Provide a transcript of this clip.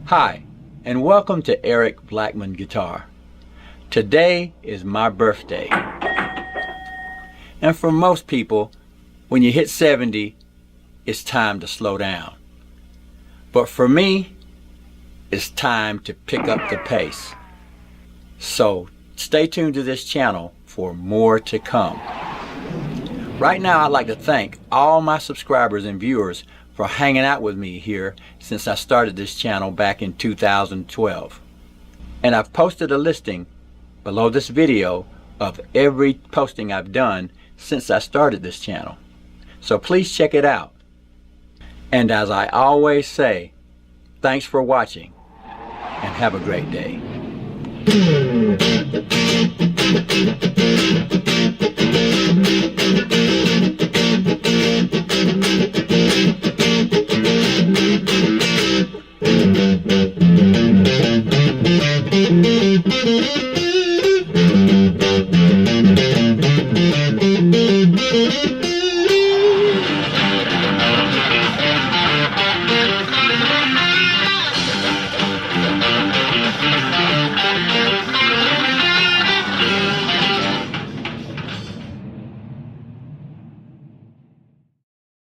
Hi, and welcome to Eric Blackman Guitar. Today is my birthday. And for most people, when you hit 70, it's time to slow down. But for me, it's time to pick up the pace. So stay tuned to this channel for more to come. Right now, I'd like to thank all my subscribers and viewers for hanging out with me here since I started this channel back in 2012. And I've posted a listing below this video of every posting I've done since I started this channel. So please check it out. And as I always say, thanks for watching and have a great day.